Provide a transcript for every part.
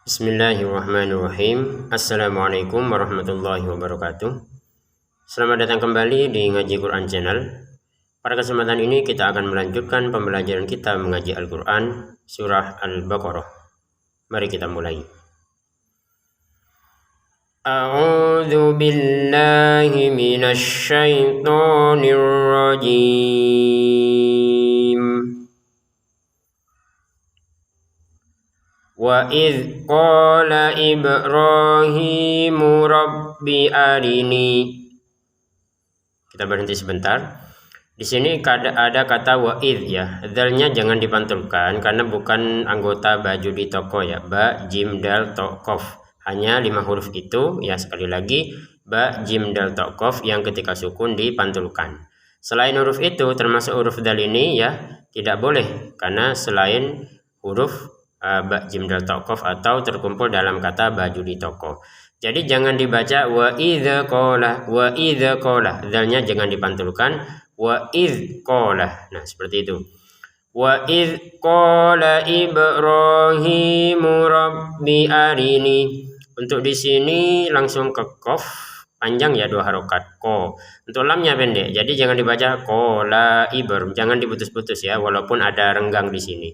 Bismillahirrahmanirrahim. Assalamualaikum warahmatullahi wabarakatuh. Selamat datang kembali di Ngaji Quran Channel. Pada kesempatan ini kita akan melanjutkan pembelajaran kita mengaji Al-Quran surah Al-Baqarah. Mari kita mulai. A'udzu billahi minasy syaithanir rajim. Wa idz qala Ibrahimu rabbi arini. Kita berhenti sebentar. Di sini ada kata wa idz ya. Dzalnya jangan dipantulkan karena bukan anggota baju di toko ya. Ba, jim, dal, to, qaf. Hanya 5 huruf itu ya. Sekali lagi ba, jim, dal, to, qaf yang ketika sukun dipantulkan. Selain huruf itu termasuk huruf dal ini ya tidak boleh karena selain huruf ba, jim, dal, to, qaf atau terkumpul dalam kata baju di toko. Jadi jangan dibaca wa idza qala, wa idza qala. Dzalnya jangan dipantulkan wa idz qala. Nah, seperti itu. Wa idz qala Ibrahimu rabbi arini. Untuk di sini langsung ke qaf, panjang ya 2 harokat ko. Untuk lamnya pendek. Jadi jangan dibaca qala ibr, jangan diputus-putus ya walaupun ada renggang di sini.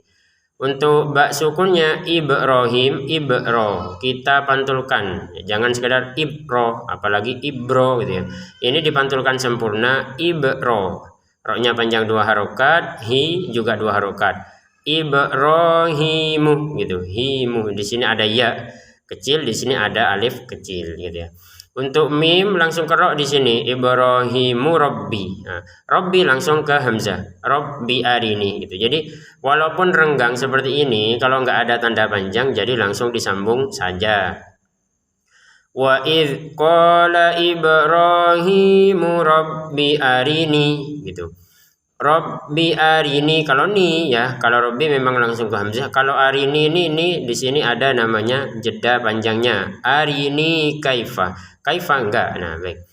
Untuk ba sukunnya Ibrahim, ibro kita pantulkan, jangan sekedar ibro, apalagi ibro gitu ya. Ini dipantulkan sempurna ibro, roknya panjang 2 harokat, hi juga 2 harokat, Ibrahimu gitu, himu. Di sini ada ya kecil, di sini ada alif kecil gitu ya. Untuk mim langsung ke ro di sini Ibrahimu Rabbi. Nah, Rabbi langsung ke hamzah Rabbi arini gitu. Jadi walaupun renggang seperti ini kalau nggak ada tanda panjang jadi langsung disambung saja. Wa idz qala Ibrahimu Rabbi arini gitu. Rabbi arini kalau ni ya, kalau Rabbi memang langsung ke hamzah. Kalau arini ini di sini ada namanya jeda panjangnya. Arini kaifa. Kaifa enggak. Nah, baik.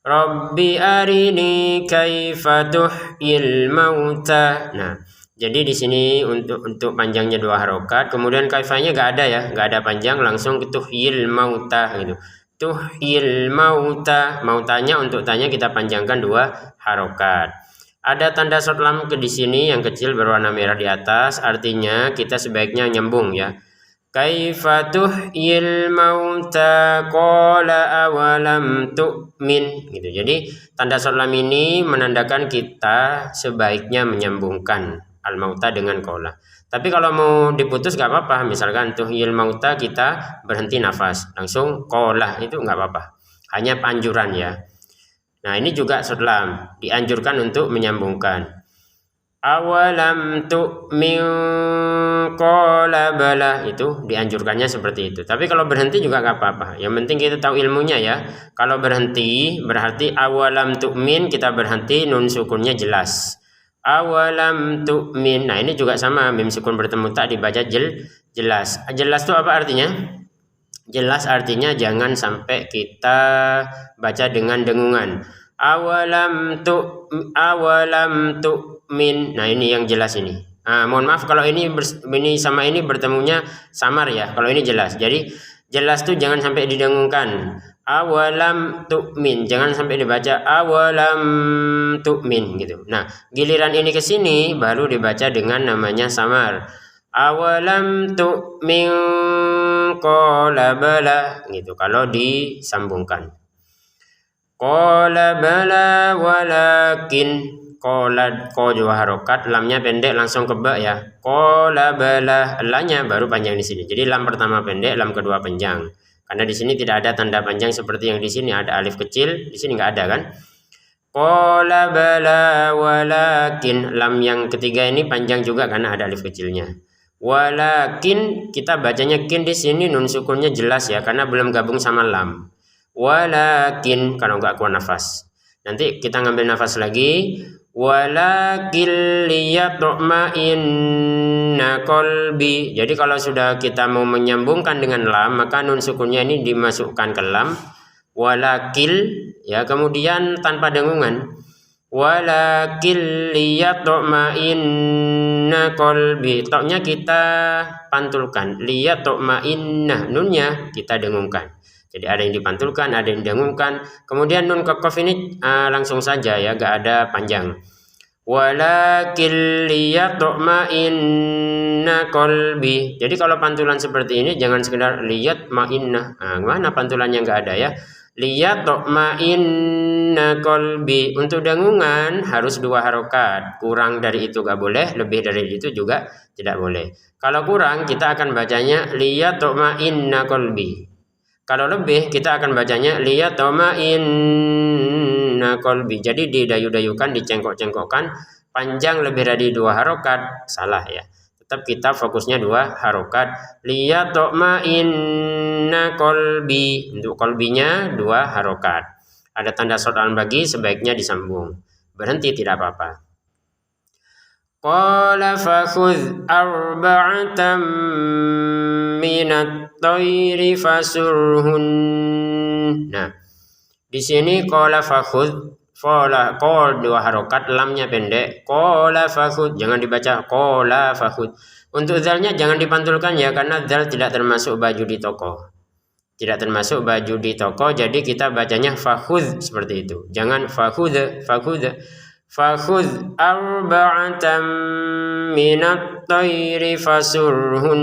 Rabbi arini kaifa tuhyil mauta. Nah, jadi di sini untuk panjangnya 2 harokat, kemudian kaifanya enggak ada ya, enggak ada panjang, langsung ke tuhyil mauta gitu. Tuhyil mauta. Mautanya untuk tanya kita panjangkan 2 harokat. Ada tanda short lam di sini yang kecil berwarna merah di atas, artinya kita sebaiknya nyambung ya. Kaifa tuhyil mauta qala awalam tu'min gitu. Jadi tanda short lam ini menandakan kita sebaiknya menyambungkan al mauta dengan qala. Tapi kalau mau diputus gak apa-apa, misalkan tuhyil mauta kita berhenti nafas, langsung qala itu gak apa-apa. Hanya anjuran ya. Nah, ini juga short lam, dianjurkan untuk menyambungkan. Awalam tu'min qala bala, itu dianjurkannya seperti itu. Tapi kalau berhenti juga gak apa-apa. Yang penting kita tahu ilmunya ya. Kalau berhenti berarti awalam tu'min kita berhenti, nun sukunnya jelas. Awalam tu'min. Nah, ini juga sama, mim sukun bertemu tak dibaca jelas. Jelas itu apa artinya? Jelas artinya jangan sampai kita baca dengan dengungan. Awalam tu'min. Nah, ini yang jelas ini. Mohon maaf kalau ini sama ini bertemunya samar ya. Kalau ini jelas. Jadi jelas tuh jangan sampai didengungkan. Awalam tu'min, jangan sampai dibaca awalam tu'min gitu. Nah, giliran ini ke sini baru dibaca dengan namanya samar. Awalam tu'min qala bala gitu kalau disambungkan. Qala bala walakin, qala ko 2 harokat, lamnya pendek langsung ke ba ya. Qala bala, lanya baru panjang di sini. Jadi lam pertama pendek, lam kedua panjang. Karena di sini tidak ada tanda panjang seperti yang di sini ada alif kecil, di sini nggak ada kan? Qala bala walakin, lam yang ketiga ini panjang juga karena ada alif kecilnya. Walakin kita bacanya kin di sini nun sukunnya jelas ya karena belum gabung sama lam. Walakin kalau nggak kuat nafas. Nanti kita ngambil nafas lagi. Walakin liyatma'inna qalbi. Jadi kalau sudah kita mau menyambungkan dengan lam maka nun sukunnya ini dimasukkan ke lam. Walakil ya kemudian tanpa dengungan. Walakin liyatma'inna Liyatma'inna qalbi, toknya kita pantulkan. Liyatma'inna, nunnya kita dengungkan. Jadi ada yang dipantulkan, ada yang didengungkan. Kemudian nun ke qaf ini langsung saja ya, gak ada panjang. Walakin liyatma'inna qalbi. Jadi kalau pantulan seperti ini jangan sekedar liyatma'inna. Mana pantulannya gak ada ya? Liyatma'inna qalbi. Untuk dengungan harus 2 harokat. Kurang dari itu gak boleh, lebih dari itu juga tidak boleh. Kalau kurang kita akan bacanya liyatma'inna qalbi. Kalau lebih kita akan bacanya liyatma'inna qalbi. Jadi didayu-dayukan, dicengkok-cengkokkan, panjang lebih dari 2 harokat, salah ya. Tetap kita fokusnya 2 harokat. Liyatma'inna qalbi. Untuk qalbinya 2 harokat. Ada tanda short al-bagi, sebaiknya disambung. Berhenti tidak apa-apa. Qala fakhudh arba'atan minat tayri fasurhun. Nah, di sini qala fakhudh, qol 2 harokat, lamnya pendek. Qala fakhudh, jangan dibaca qala fakhudh. Untuk zalnya jangan dipantulkan ya, karena zal tidak termasuk baju di toko. Tidak termasuk baju di toko, jadi kita bacanya fakhudh seperti itu. Jangan fakhudh, fakhudh. Fakhudh arba'atan minat tayri fasurhun.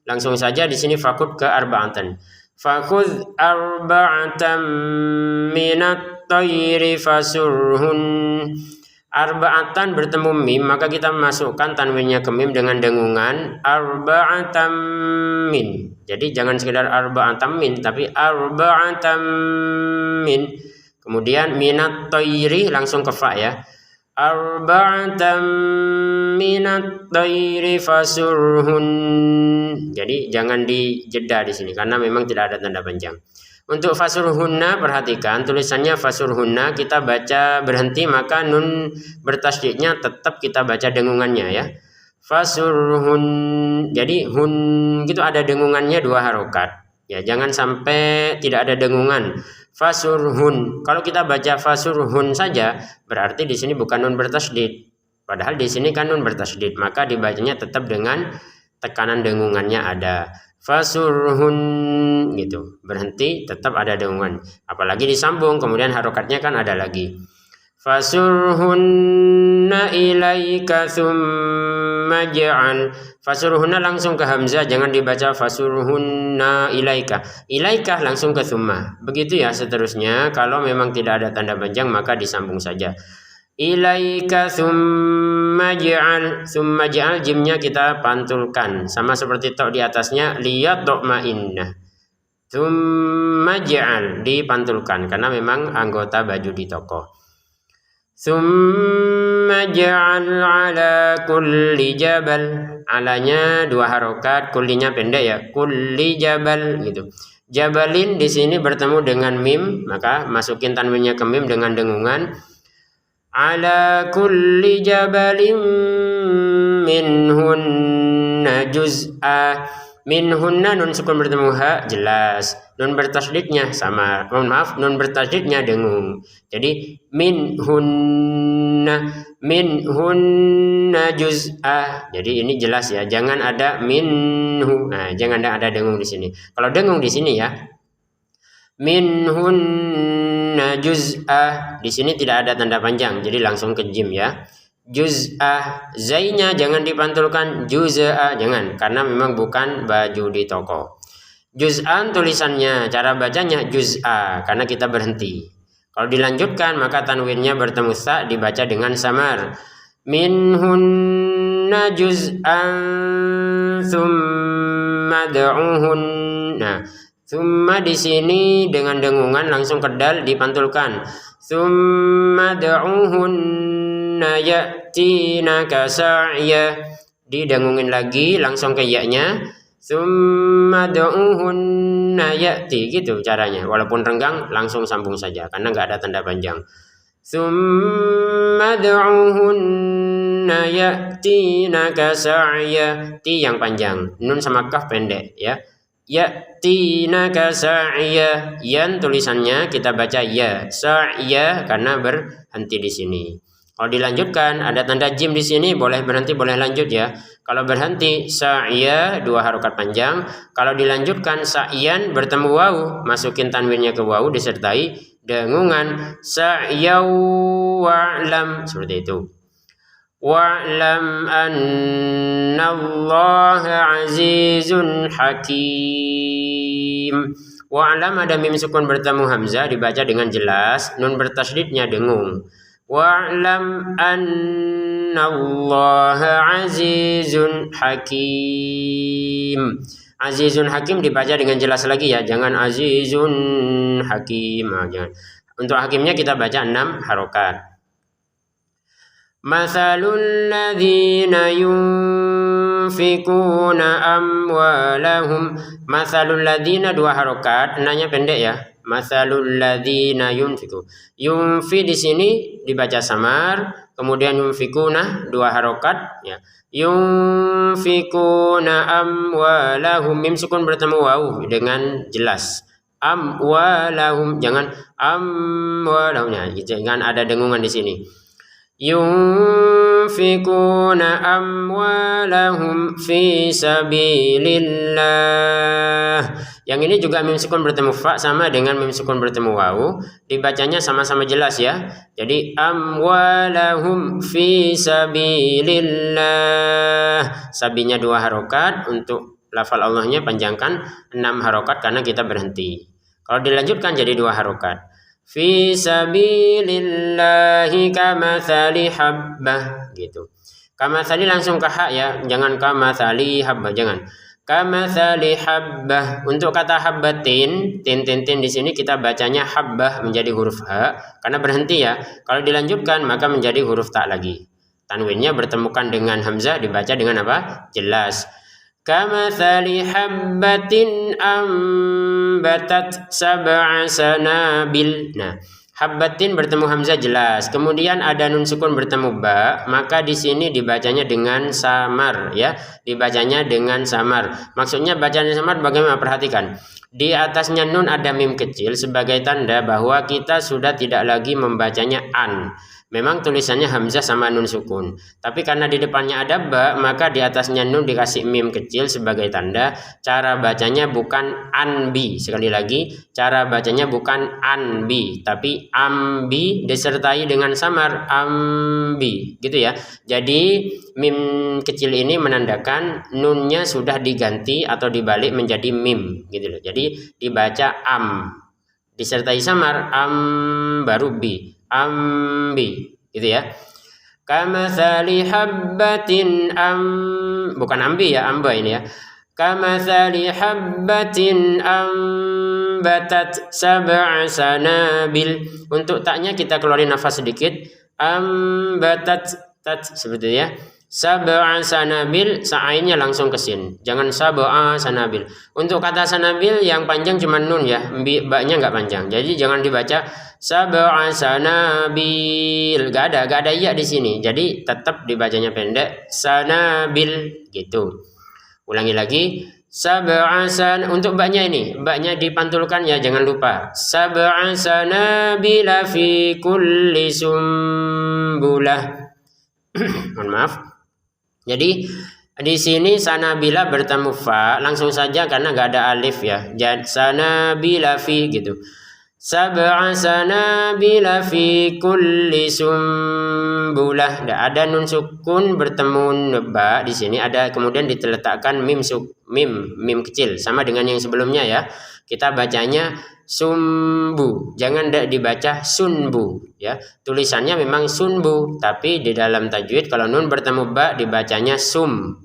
Langsung saja di sini fakhudh ke arba'atan. Fakhudh arba'atan minat tayri fasurhun. Arba'atan bertemu mim, maka kita masukkan tanwinnya ke mim dengan dengungan arba'atan min. Jadi jangan sekedar arba'atan min, tapi arba'atan min. Kemudian minat tayri langsung ke fa ya. Arba'atan minat tayri fasurhun. Jadi jangan dijeda di sini karena memang tidak ada tanda panjang. Untuk fasurhunna perhatikan tulisannya fasurhunna, kita baca berhenti maka nun bertasydidnya tetap kita baca dengungannya ya. Fasurhun. Jadi hun gitu ada dengungannya 2 harokat. Ya, jangan sampai tidak ada dengungan. Fasurhun. Kalau kita baca fasurhun saja, berarti di sini bukan nun bertasydid. Padahal di sini kan nun bertasydid, maka dibacanya tetap dengan tekanan dengungannya ada. Fasurhun gitu. Berhenti tetap ada dengungan. Apalagi disambung, kemudian harokatnya kan ada lagi. Fasurhunna ilaika thumma ja'al. Fasurhunna langsung ke hamzah, jangan dibaca fasurhunna ilaika. Ilaika langsung ke thumma. Begitu ya seterusnya. Kalau memang tidak ada tanda panjang maka disambung saja. Ilaika thumma ja'al. Thumma ja'al jimnya kita pantulkan. Sama seperti tok di atasnya liyatma'inna. Thumma ja'al dipantulkan karena memang anggota baju di toko. Thumma ja'al ala kulli jabal. Alanya 2 harokat, kullinya pendek ya. Kulli jabal gitu. Jabalin di sini bertemu dengan mim, maka masukin tanwinnya ke mim dengan dengungan. Ala kulli jabalin minhunna juz'a. Minhunna nun sukun bertemu ha jelas. Nun bertasydidnya sama. Mohon maaf, nun bertasydidnya dengung. Jadi minhunna juz'ah. Jadi ini jelas ya, jangan ada minhu. Nah, jangan ada dengung di sini. Kalau dengung di sini ya. Minhunna juz'ah. Di sini tidak ada tanda panjang, jadi langsung ke jim ya. Juz'ah, zainya jangan dipantulkan, juz'ah jangan, karena memang bukan baju di toko. Juz'an tulisannya, cara bacanya juz'ah, karena kita berhenti. Kalau dilanjutkan maka tanwinnya bertemu sa, dibaca dengan samar. Minhunna juz'an thumma da'uhun. Nah, thumma di sini dengan dengungan langsung ke dal dipantulkan. Thumma da'uhun ya'tinaka sa'ya. Didengungin lagi langsung ke ya-nya. Tsumma du'uhunna ya'ti, gitu caranya. Walaupun renggang langsung sambung saja karena enggak ada tanda panjang. Tsumma du'uhunna ya'tinaka sa'ya. Ti yang panjang, nun sama kaf pendek ya. Ya'tinaka sa'ya. Yan tulisannya kita baca ya, sa'ya karena berhenti di sini. Kalau dilanjutkan ada tanda jim di sini, boleh berhenti, boleh lanjut ya. Kalau berhenti sa'ya 2 harokat panjang. Kalau dilanjutkan sa'yan bertemu wawu, masukin tanwinnya ke wawu disertai dengungan sa'yaw wa'lam, seperti itu. Wa'lam annallaha azizun hakim. Wa'lam ada mim sukun bertemu hamzah dibaca dengan jelas, nun bertasydidnya dengung. Wa'lam annallaha azizun hakim. Azizun hakim dibaca dengan jelas lagi ya, jangan azizun hakim. Nah, jangan. Untuk hakimnya kita baca 6 harokat. Mathalul ladzina yunfikuna amwalahum. Mathalul ladzina 2 harokat, nanya pendek ya. Mathalul ladzina yunfiku. Yunfi di sini dibaca samar, kemudian yunfikuna 2 harokat ya. Yunfikuna amwalahum, mim sukun bertemu wawu dengan jelas. Amwalahum, jangan amwalahum, jangan ada dengungan di sini. Yunfikuna amwalahum fi sabilillah. Yang ini juga mim sukun bertemu fa sama dengan mim sukun bertemu wawu, dibacanya sama-sama jelas ya. Jadi amwalahum fi sabilillah. Sabinya 2 harokat, untuk lafal Allahnya panjangkan 6 harokat karena kita berhenti. Kalau dilanjutkan jadi 2 harokat. Fi sabilillahi kamathali habbah, gitu. Kamathali langsung ke ha ya, jangan kamathali habbah, jangan. Kamathali habbah. Untuk kata habbatin, tin di sini kita bacanya habbah menjadi huruf ha karena berhenti ya. Kalau dilanjutkan maka menjadi huruf ta lagi. Tanwinnya bertemukan dengan hamzah dibaca dengan apa? Jelas. Kamathali habbatin ambatat sab'a sanabil. Nah, habbatin bertemu hamzah jelas. Kemudian ada nun sukun bertemu ba, maka di sini dibacanya dengan samar ya. Dibacanya dengan samar. Maksudnya bacanya samar bagaimana? Perhatikan. Di atasnya nun ada mim kecil sebagai tanda bahwa kita sudah tidak lagi membacanya an. Memang tulisannya hamzah sama nun sukun, tapi karena di depannya ada ba, maka di atasnya nun dikasih mim kecil sebagai tanda. Cara bacanya bukan anbi. Sekali lagi, cara bacanya bukan anbi, tapi ambi disertai dengan samar, ambi, gitu ya. Jadi mim kecil ini menandakan nunnya sudah diganti atau dibalik menjadi mim, gitu loh. Jadi dibaca am disertai samar, am baru bi, ambi, gitu ya. Kamathali habbatin bukan ambi ya, amba ini ya. Kamathali habbatin ambatat sab'a sanabil. Untuk taknya kita keluarin nafas sedikit. Ambatat seperti itu ya. Sab'a sanabil, sa'ainya langsung ke sin. Jangan sab'a sanabil. Untuk kata sanabil yang panjang cuma nun ya, ba-nya nggak panjang. Jadi jangan dibaca sab'a sanabil. Gak ada ya di sini. Jadi tetap dibacanya pendek, sanabil, gitu. Ulangi lagi. Sab'a san, untuk ba-nya ini, ba-nya dipantulkan ya, jangan lupa. Sab'a sanabila fi kulli sumbulah. Mohon maaf. Jadi di sini sanabila bertemu fa langsung saja karena nggak ada alif ya. Jadi sanabila fi, gitu. Sab'a sanabila fi kulli sumbulah. Ada nun sukun bertemu ba di sini, ada kemudian diletakkan mim kecil sama dengan yang sebelumnya ya. Kita bacanya sumbu, jangan dibaca sunbu ya. Tulisannya memang sunbu, tapi di dalam tajwid kalau nun bertemu ba dibacanya sum.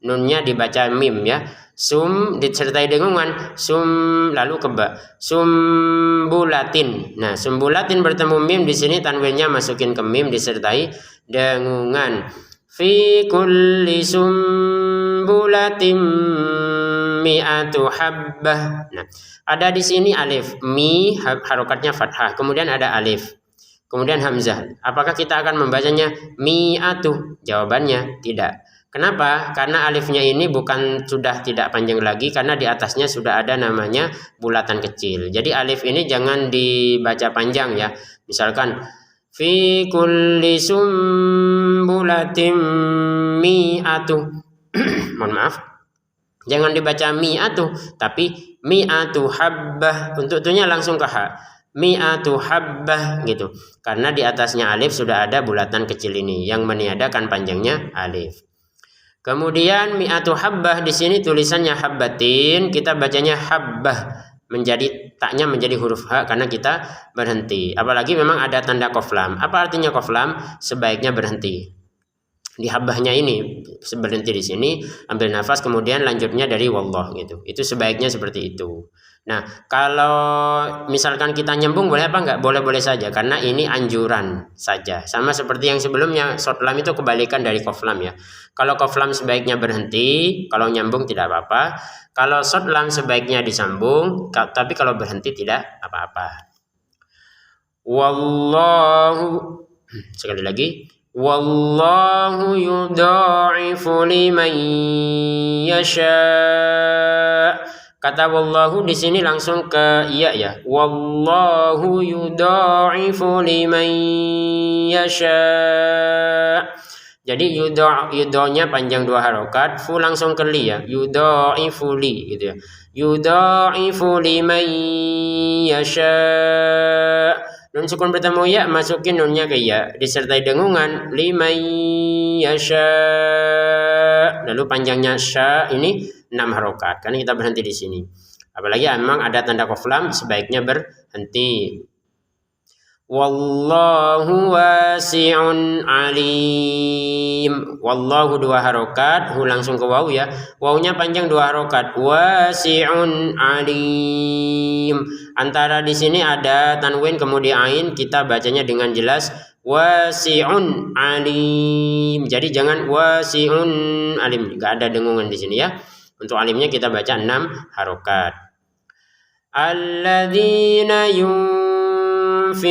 Nunnya dibaca mim ya. Sum disertai dengungan, sum lalu ke ba. Sumbulatin. Nah, sumbulatin bertemu mim di sini tanwinnya masukin ke mim disertai dengungan. Fi kulli sumbulatin mi'atu habbah. Nah, ada di sini alif, mi harokatnya fathah, kemudian ada alif, kemudian hamzah. Apakah kita akan membacanya mi'atu? Jawabannya tidak. Kenapa? Karena alifnya ini bukan sudah tidak panjang lagi, karena di atasnya sudah ada namanya bulatan kecil. Jadi alif ini jangan dibaca panjang ya. Misalkan fi kulli sumbulatin mi'atu. Mohon maaf, jangan dibaca mi'atu, tapi mi'atu habbah. Untuk tunya langsung ke ha, mi'atu habbah gitu, karena di atasnya alif sudah ada bulatan kecil ini yang meniadakan panjangnya alif. Kemudian mi'atu habbah di sini tulisannya habbatin, kita bacanya habbah, menjadi taknya menjadi huruf ha karena kita berhenti. Apalagi memang ada tanda qaflam. Apa artinya qaflam? Sebaiknya berhenti di habbahnya ini, berhenti di sini, ambil nafas, kemudian lanjutnya dari wallah gitu. Itu sebaiknya seperti itu. Nah, kalau misalkan kita nyambung boleh apa enggak? Boleh-boleh saja, karena ini anjuran saja. Sama seperti yang sebelumnya, short lam itu kebalikan dari qaflam ya. Kalau qaflam sebaiknya berhenti, kalau nyambung tidak apa-apa. Kalau short lam sebaiknya disambung, tapi kalau berhenti tidak apa-apa. Wallahu, sekali lagi, wallahu yudha'ifu liman yasha. Kata wallahu di sini langsung ke iya ya. Wallahu yudha'ifu liman yasha. Jadi yudhonya panjang 2 harokat, fu langsung ke li ya. Yudha'ifu li gitu ya. Yudha'ifu liman yasha. Nun sukun bertemu ya, masukin nunnya ke ya, disertai dengungan liman yasha. Lalu panjangnya sya ini 6 harokat, karena kita berhenti di sini. Apalagi memang ada tanda qaflam, sebaiknya berhenti. Wallahu wasi'un alim. Wallahu 2 harokat, hu langsung ke waw ya. Wawnya panjang 2 harokat. Wasi'un alim. Antara di sini ada tanwin kemudian ain, kita bacanya dengan jelas wasi'un alim. Jadi jangan wasi'un alim, enggak ada dengungan di sini ya. Untuk alimnya kita baca 6 harokat. Alladzina yunfikuna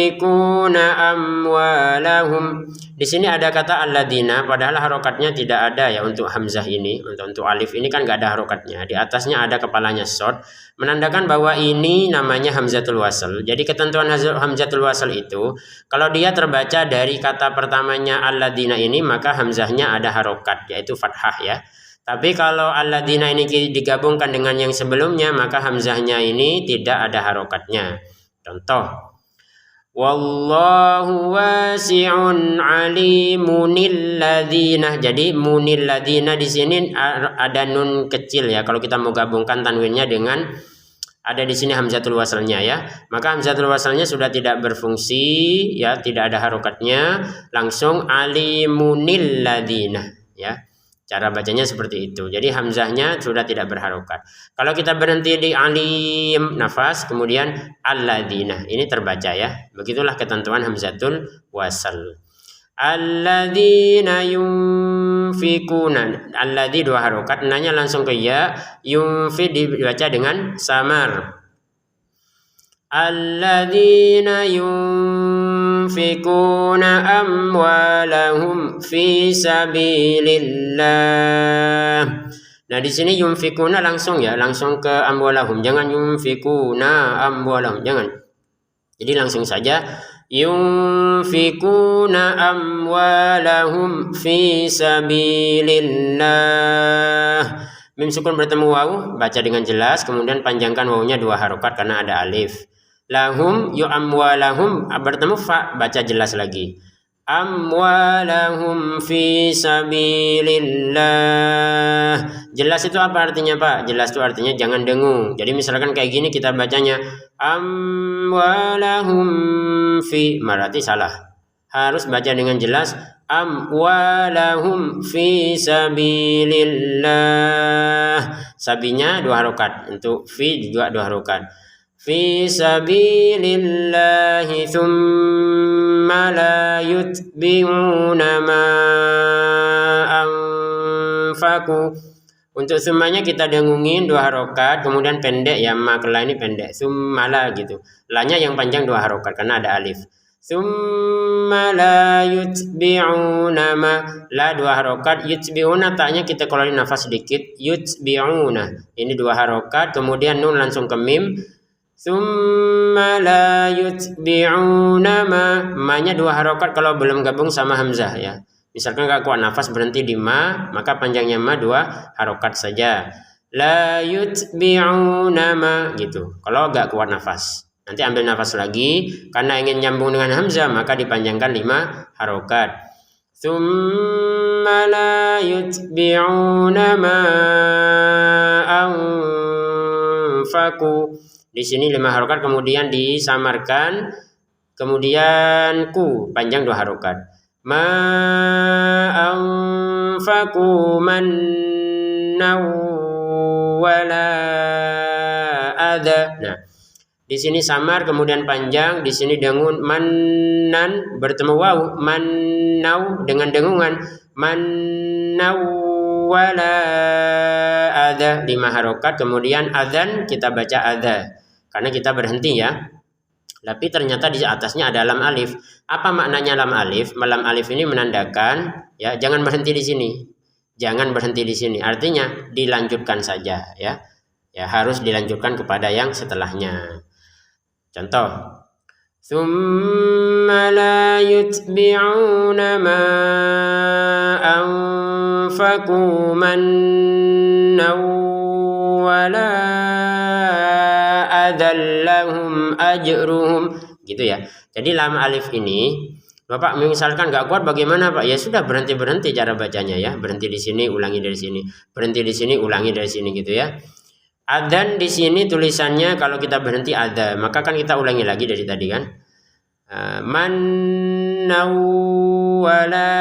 amwalahum. Di sini ada kata alladzina, padahal harokatnya tidak ada ya untuk hamzah ini. Untuk alif ini kan nggak ada harokatnya. Di atasnya ada kepalanya short, menandakan bahwa ini namanya hamzatul wasl. Jadi ketentuan hamzatul wasl itu, kalau dia terbaca dari kata pertamanya alladzina ini, maka hamzahnya ada harokat, yaitu fathah ya. Tapi kalau alladzina ini digabungkan dengan yang sebelumnya, maka hamzahnya ini tidak ada harokatnya. Contoh, wallahu wasi'un alimunil ladzina. Jadi munil ladzina di sini ada nun kecil ya. Kalau kita mau gabungkan tanwinnya dengan ada di sini hamzatul wasalnya ya, maka hamzatul wasalnya sudah tidak berfungsi ya, tidak ada harokatnya, langsung alimunil ladzina ya. Cara bacanya seperti itu. Jadi hamzahnya sudah tidak berharokat. Kalau kita berhenti di alim, nafas, kemudian alladzina, ini terbaca ya. Begitulah ketentuan hamzatul wasal. Alladzina yunfikuna. Alladzi 2 harokat, nanya langsung ke ya. Yunfi dibaca dengan samar. Alladzina yunfikuna amwalahum fi sabilillah. Nah di sini yunfikuna langsung ya, langsung ke amwalahum, jangan yunfikuna amwalahum, jangan. Jadi langsung saja yunfikuna amwalahum fi sabilillah. Mim sukun bertemu waw, baca dengan jelas, kemudian panjangkan wawnya 2 harokat karena ada alif. Lahum yu amwalahum, bertemu fa, baca jelas lagi. Amwalahum fi sabilillah. Jelas itu apa artinya Pak? Jelas itu artinya jangan dengung. Jadi misalkan kayak gini kita bacanya amwalahum fi, berarti salah. Harus baca dengan jelas amwalahum fi sabilillah. Sabinya 2 harokat, untuk fi juga 2 harokat. Fi sabilillahi thumma la yutbi'una ma anfaku. Untuk summanya kita dengungin 2 harokat, kemudian pendek ya, makla ini pendek, summala gitu. La-nya yang panjang 2 harokat karena ada alif. Thumma la yutbi'una ma, la 2 harokat, yutbi'una taknya kita keluarin nafas sedikit, yutbi'una. Ini 2 harokat, kemudian nun langsung ke mim. Tsumma la yutbi'una ma-nya 2 harokat kalau belum gabung sama hamzah ya. Misalkan gak kuat nafas berhenti di ma, maka panjangnya ma 2 harokat saja. La yutbi'una ma gitu. Kalau gak kuat nafas. Nanti ambil nafas lagi, karena ingin nyambung dengan hamzah maka dipanjangkan 5 harokat. Tsumma la yutbi'una ma anfaku. Di sini 5 harokat kemudian disamarkan, kemudian ku panjang 2 harokat. Ma anfaku mannaw wala adha. Nah, di sini samar kemudian panjang, di sini dengun mannan bertemu waw, mannaw dengan dengungan mannaw wala adha 5 harokat, kemudian adzan kita baca adha karena kita berhenti ya. Tapi ternyata di atasnya ada lam alif. Apa maknanya lam alif? Lam alif ini menandakan ya jangan berhenti di sini. Jangan berhenti di sini. Artinya dilanjutkan saja ya. Ya harus dilanjutkan kepada yang setelahnya. Contoh. Tsumma la yutbi'una ma anfaku mannaw wala adallahum ajruhum gitu ya. Jadi lam alif ini Bapak misalkan gak kuat bagaimana Pak? Ya sudah berhenti cara bacanya ya. Berhenti di sini, ulangi dari sini. Berhenti di sini, ulangi dari sini gitu ya. Adzan di sini tulisannya kalau kita berhenti ada, maka kan kita ulangi lagi dari tadi kan. Mannaw wala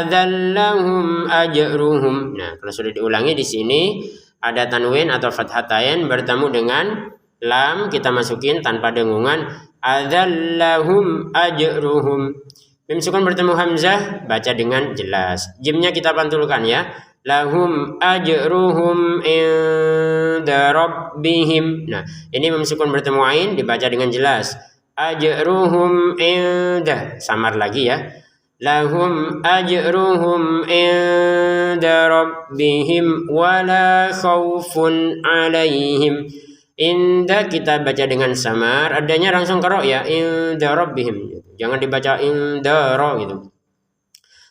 adallahum ajruhum. Nah, kalau sudah diulangi di sini ada tanwin atau fathatain bertemu dengan lam, kita masukin tanpa dengungan adallahum ajruhum. Mim sukun bertemu hamzah baca dengan jelas. Jimnya kita pantulkan ya. Lahum ajruhum inda rabbihim. Nah, ini mim sukun bertemu ain dibaca dengan jelas. Ajruhum inda, samar lagi ya. Lahum ajruhum inda rabbihim wala khaufun alaihim. Inda kita baca dengan samar, adanya langsung qara ya, inda rabbihim. Jangan dibaca inda ra gitu.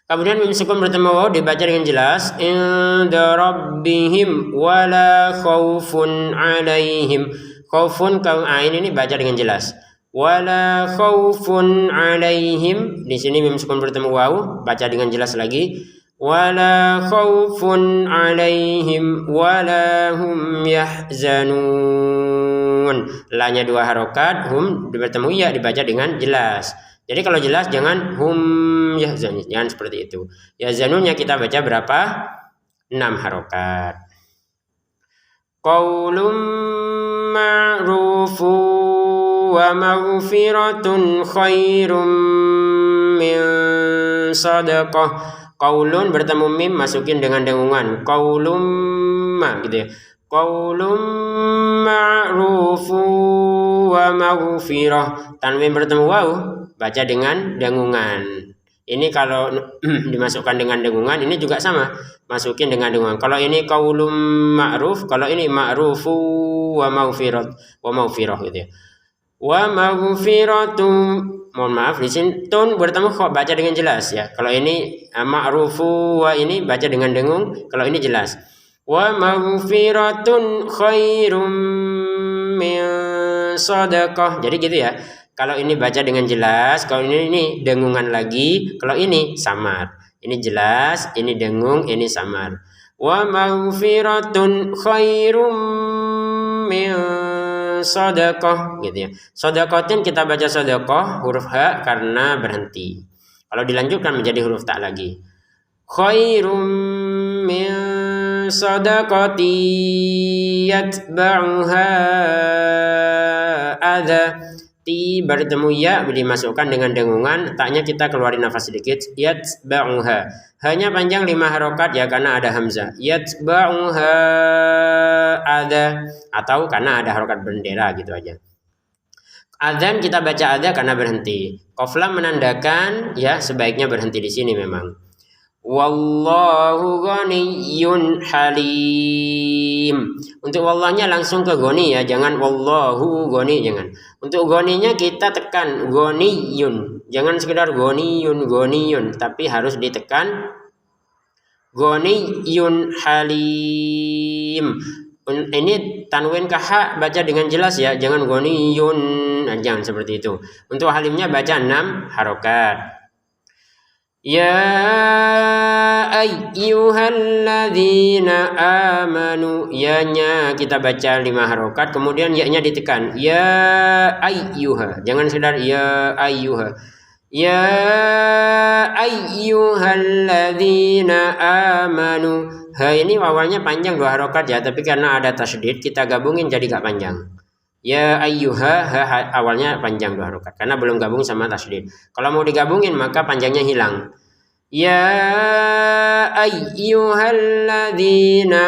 Kemudian mim sukun bertemu waw dibaca dengan jelas, inda rabbihim wala khaufun alaihim. Khaufun kaum ain ini baca dengan jelas. Wala khaufun alaihim. Di sini mim sukun bertemu waw, baca dengan jelas lagi. Wala khaufun alaihim wala hum yahzanun. La-nya 2 harokat, hum bertemu ya dibaca dengan jelas. Jadi kalau jelas jangan hum yahzanun, jangan seperti itu. Yahzanunnya kita baca berapa? 6 harokat. Qaulum ma'rufu wa maghfiratun khairum min sadaqah. Qaulun bertemu mim masukin dengan dengungan. Qaulum ma gitu ya. Qaulum ma'rufu wa maghfirah. Tanwin bertemu waw baca dengan dengungan. Ini kalau dimasukkan dengan dengungan ini juga sama, masukin dengan dengungan. Kalau ini qaulum ma'ruf, kalau ini ma'rufu wa maghfirah gitu ya. Wa maghfiratum, mohon maaf di sini tun bertemu kok baca dengan jelas ya. Kalau ini ma'rufu wa ini baca dengan dengung, kalau ini jelas. Wa maghfiratun khairum min sadaqah. Jadi gitu ya. Kalau ini baca dengan jelas, kalau ini dengungan lagi, kalau ini samar. Ini jelas, ini dengung, ini samar. Wa maghfiratun khairum min sadaqah gitu ya. Sadaqatin kita baca sadaqah huruf ha karena berhenti. Kalau dilanjutkan menjadi huruf ta lagi. Khairum min sadaqati yatba'uha adha. Ti bertemu ya dimasukkan dengan dengungan, taknya kita keluarin nafas sedikit. Yatba'uha. Hanya panjang 5 harokat ya karena ada hamzah. Yatba'uha ada, atau karena ada harokat bendera gitu aja. Adzan kita baca ada karena berhenti. Qaflah menandakan ya sebaiknya berhenti di sini memang. Wallahu ghaniyyun halim. Untuk wallahnya langsung ke goni ya, jangan wallahu goni, jangan. Untuk goninya kita tekan goniyyun. Jangan sekedar goniyyun, tapi harus ditekan goniyyun halim. Ini tanwin ke ha baca dengan jelas ya, jangan goniyyun, jangan seperti itu. Untuk halimnya baca 6 harokat. Ya ayyuhalladzina amanu, ya-nya kita baca 5 harokat, kemudian ya-nya ditekan. Ya ayyuha, jangan sekedar ya ayyuha. Ya ayyuhalladzina amanu. Ha ini awalnya panjang 2 harokat ya, tapi karena ada tasydid kita gabungin jadi gak panjang. Ya ayyuha, ha awalnya panjang 2 harokat karena belum gabung sama tasydid. Kalau mau digabungin maka panjangnya hilang. Ya ayyuhalladzina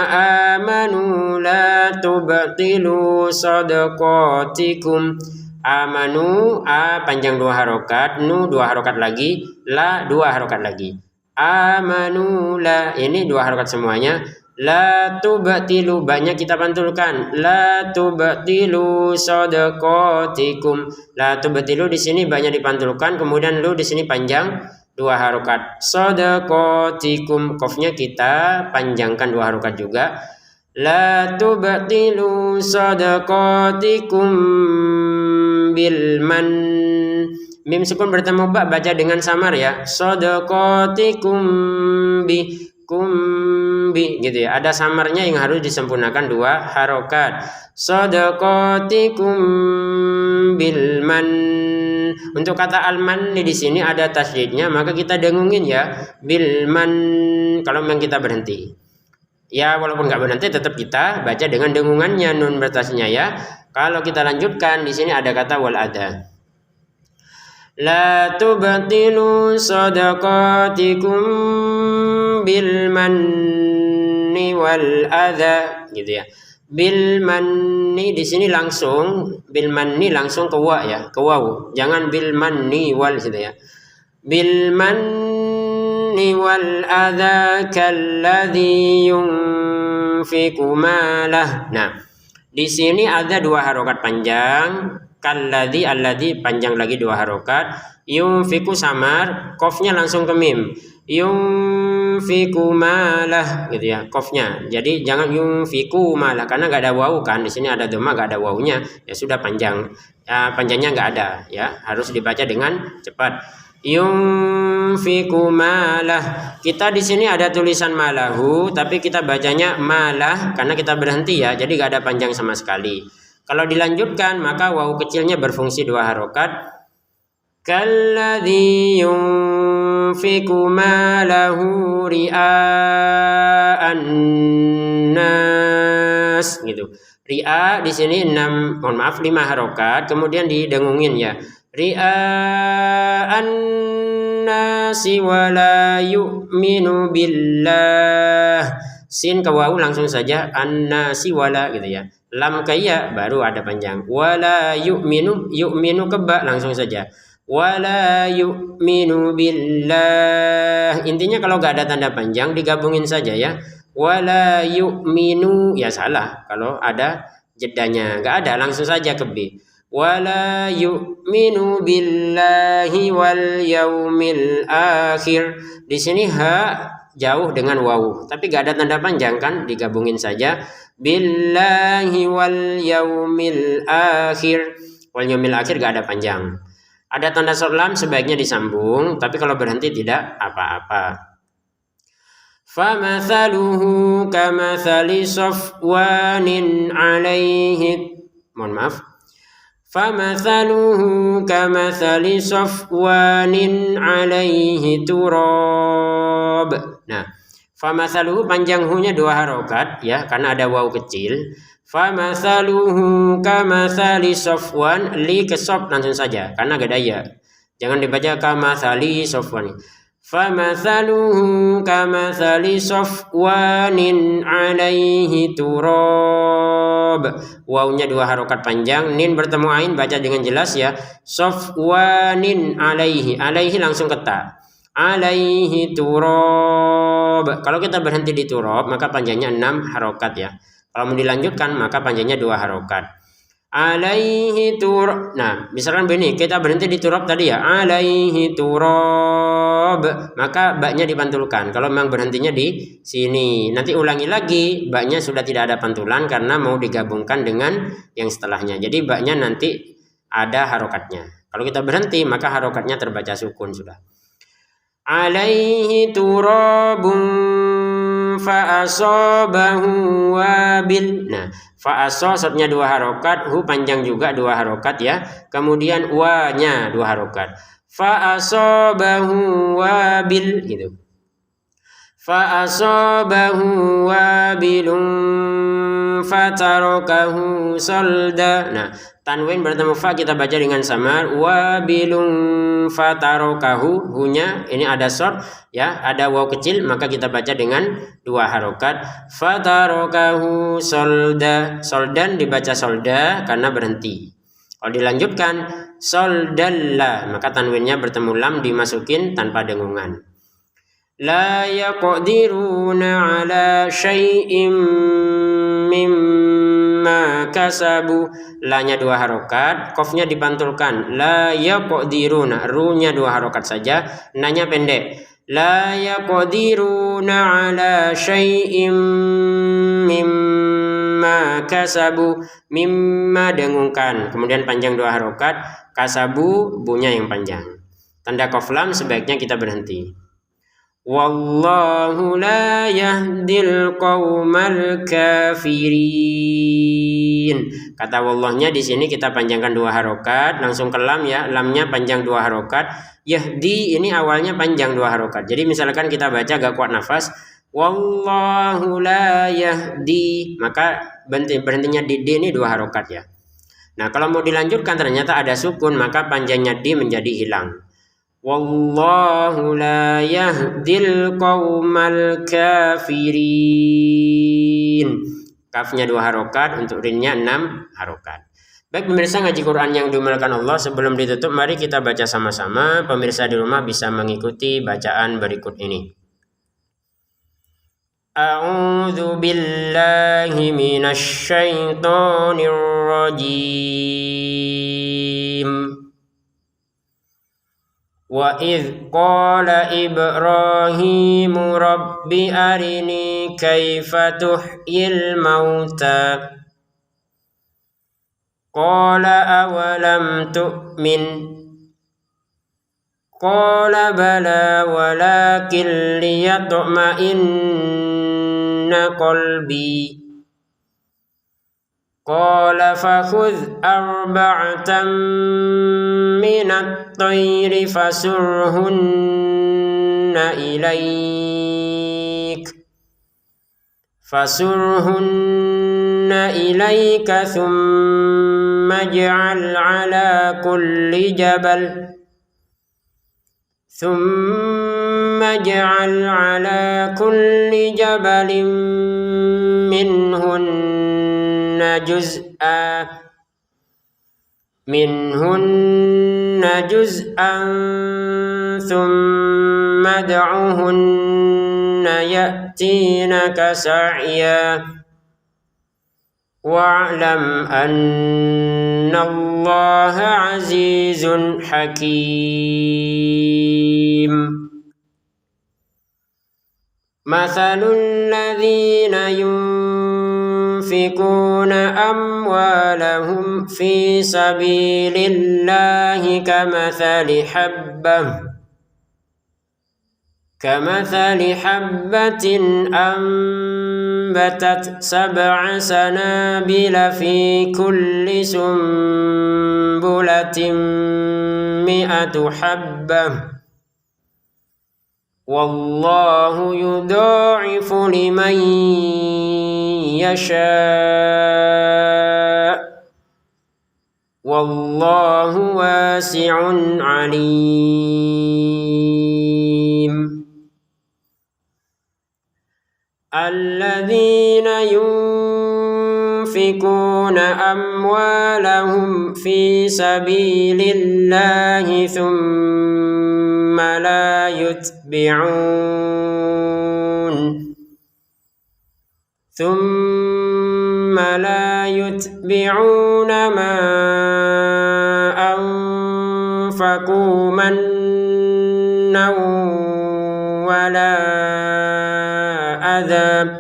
amanu la tubtilu shadaqatikum. Amanu, a panjang 2 harokat, nu 2 harokat lagi, la 2 harokat lagi. Amanu la, ini 2 harokat semuanya. La tubtilu, banyak kita pantulkan. La tubtilu shadaqatikum. La tubtilu di sini banyak dipantulkan, kemudian lu di sini panjang 2 harokat. Shadaqatikum, qafnya kita panjangkan 2 harokat juga. La tubtilu shadaqatikum bil man. Mim sukun bertemu ba baca dengan samar ya. Shadaqatikum bi kumbi gitu ya. Ada samarnya yang harus disempurnakan 2 harokat. Shadaqatikum bil man. Untuk kata alman di sini ada tasydidnya, maka kita dengungin ya bil man kalau memang kita berhenti. Ya walaupun nggak berhenti tetap kita baca dengan dengungannya nun bertasnya ya. Kalau kita lanjutkan di sini ada kata wal adha. La tubtilu shadaqatikum bil manni wal adha gitu ya. Bil manni di sini langsung bil manni langsung ke wa ya, ke waw. Jangan bil manni wal gitu ya. Bil manni wal adha kalladzi yunfiqu malah. Nah, di sini ada 2 harokat panjang. Kalladzi, alladzi panjang lagi 2 harokat. Yunfiqu samar, qafnya langsung ke mim. Yunfiqu malah gitu ya, qafnya. Jadi jangan yunfiqu malah karena nggak ada wawu kan. Di sini ada dhamma nggak ada wawunya. Ya sudah panjang. Ya, panjangnya nggak ada ya. Harus dibaca dengan cepat. Yunfiqu malah. Kita di sini ada tulisan malahu, tapi kita bacanya malah karena kita berhenti ya. Jadi nggak ada panjang sama sekali. Kalau dilanjutkan maka wawu kecilnya berfungsi 2 harokat. Kalladzi yunfiqu malahu ria'an nas gitu. Ri'a di sini 5 harokat, kemudian didengungin ya. Ria'an nasi wala yu'minu billah. Sin ke wawu langsung saja an-nasi wala gitu ya. Lam ke ya baru ada panjang. Wala yu'minu, yu'minu ke ba langsung saja. Wala yu'minu billah. Intinya kalau gak ada tanda panjang digabungin saja ya. Wala yu'minu, ya salah kalau ada jedanya. Gak ada, langsung saja ke b. Wala yu'minu billahi wal yaumil akhir. Di sini ha jauh dengan wawu, tapi gak ada tanda panjang kan, digabungin saja. Billahi wal yaumil akhir. Wal yaumil akhir gak ada panjang. Ada tanda short lam sebaiknya disambung, tapi kalau berhenti tidak apa-apa. Famathaluhu kamathali safwanin alaihi, mohon maaf. Famathaluhu kamathali safwanin alaihi turab. Nah, famathaluhu panjang hu-nya 2 harokat ya, karena ada waw kecil. Famathaluhu kamathali safwan, li ke sof langsung saja karena gak ada ya. Jangan dibaca kamathali safwan. Famathaluhu kamathali safwanin alaihi turab. Wawnya 2 harokat panjang, nin bertemu ain baca dengan jelas ya. Safwanin alaihi, alaihi langsung ke ta. alaihi turab. Kalau kita berhenti di turab maka panjangnya 6 harokat ya. Kalau mau dilanjutkan maka panjangnya 2 harokat. Alaihi turab. Nah, misalkan begini, kita berhenti di turab tadi ya, alaihi turab, maka baknya dipantulkan. Kalau memang berhentinya di sini, nanti ulangi lagi, baknya sudah tidak ada pantulan karena mau digabungkan dengan yang setelahnya. Jadi baknya nanti ada harokatnya. Kalau kita berhenti maka harokatnya terbaca sukun sudah. Alaihi turabun fa asabahu wabil. Nah, fa asosotnya 2 harokat, hu panjang juga 2 harokat ya. Kemudian wa-nya 2 harokat. Fa asabahu wabil gitu. Fa asabahu wabilun fatarakahu salda. Nah, tanwin bertemu fa kita baca dengan samar. Wabilun fatarakahu, hunya ini ada short ya, ada waw kecil maka kita baca dengan 2 harokat. Fatarakahu solda, soldan dibaca solda karena berhenti. Kalau dilanjutkan soldalla maka tanwinnya bertemu lam dimasukin tanpa dengungan. La yaqdiruna ala syai'im mimma kasabu. La-nya 2 harokat, qafnya dipantulkan. La yaqdiruna, ru-nya 2 harokat saja, na-nya pendek. La yaqdiruna ala syai'im mimma kasabu. Mimma dengungkan, kemudian panjang 2 harokat, kasabu bunya yang panjang. Tanda qaf lam sebaiknya kita berhenti. Wallahu la yahdil qaumal kafirin. Kata wallahnya di sini kita panjangkan 2 harokat, langsung ke lam ya, lamnya panjang 2 harokat. Yahdi ini awalnya panjang 2 harokat. Jadi misalkan kita baca gak kuat nafas, wallahu la yahdi, maka berhentinya di ini 2 harokat ya. Nah, kalau mau dilanjutkan ternyata ada sukun, maka panjangnya di menjadi hilang. Wallahu la yahdil qaumal kafirin. Kafnya 2 harokat, untuk rinnya 6 harokat. Baik pemirsa ngaji Quran yang dimuliakan Allah, sebelum ditutup mari kita baca sama-sama. Pemirsa di rumah bisa mengikuti bacaan berikut ini. A'udzu billahi minasy syaithanir rajim. Wa idh qala Ibrahimu rabbi arini kaifa tuhyil mauta. Qala awalam tu'min. Qala bala walakin liyatma'inna qalbi. Qala fakhudh arba'atan minat tayri fasurhunna ilaika thumma ij'al ala kulli jabalin minhunna juz'an thumma ad'uhunna ya'tinaka sa'ya wa'lam anna Allaha 'azizun hakim. Mathalul ladzina yunfikuna amwalahum fi sabilillahi kamathali habbatin ambatat sab'a sanabila fi kulli sumbulatin mi'atu habbah. Wallahu yudha'ifu liman yasha' wallahu wasi'un 'alim. Alladzina ينفقون أموالهم في سبيل الله ثم لا يتبعون ما أنفقوا منا ولا أذى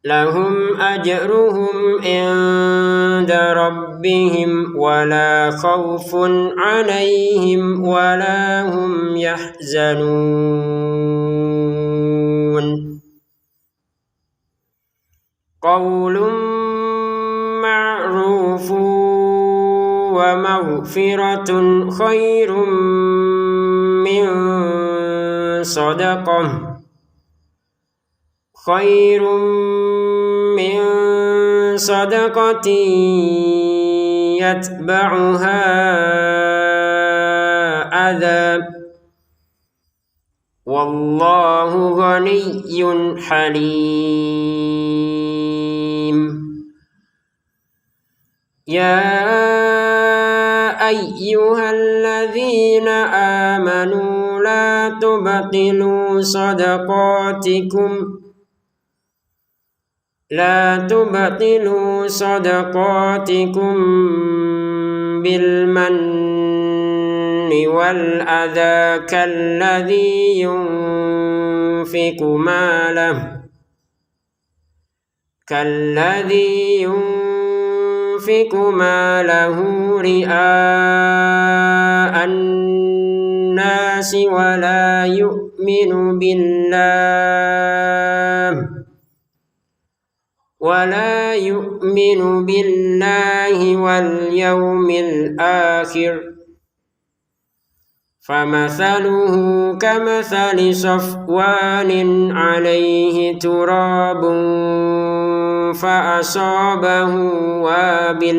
لهم أجرهم عند ربهم ولا خوف عليهم ولا هم يحزنون قول معروف ومغفرة خير من صدقة يتبعها أذى والله غني حليم يا أيها الذين آمنوا لا تبطلوا صدقاتكم بالمن والأذى كالذي ينفق ماله رئاء الناس ولا يؤمن بالله واليوم الآخر فمثله كمثل صفوان عليه تراب فأصابه وابل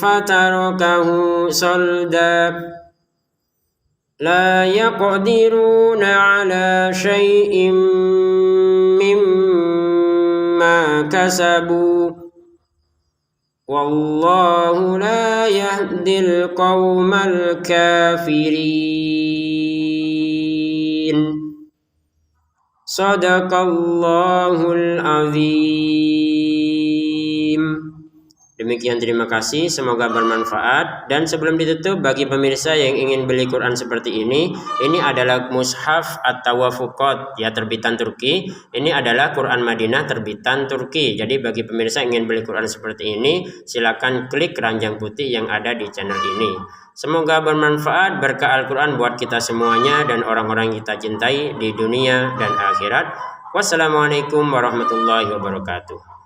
فتركه صلدا لا يقدرون على شيء مما كسبوا والله لا يهدي القوم الكافرين صدق الله العظيم. Demikian, terima kasih, semoga bermanfaat. Dan sebelum ditutup, bagi pemirsa yang ingin beli Quran seperti ini adalah Mushaf At-Tawafuqat, ya, terbitan Turki. Ini adalah Quran Madinah terbitan Turki. Jadi bagi pemirsa yang ingin beli Quran seperti ini, silakan klik keranjang putih yang ada di channel ini. Semoga bermanfaat, berkah Al-Quran buat kita semuanya dan orang-orang yang kita cintai di dunia dan akhirat. Wassalamualaikum warahmatullahi wabarakatuh.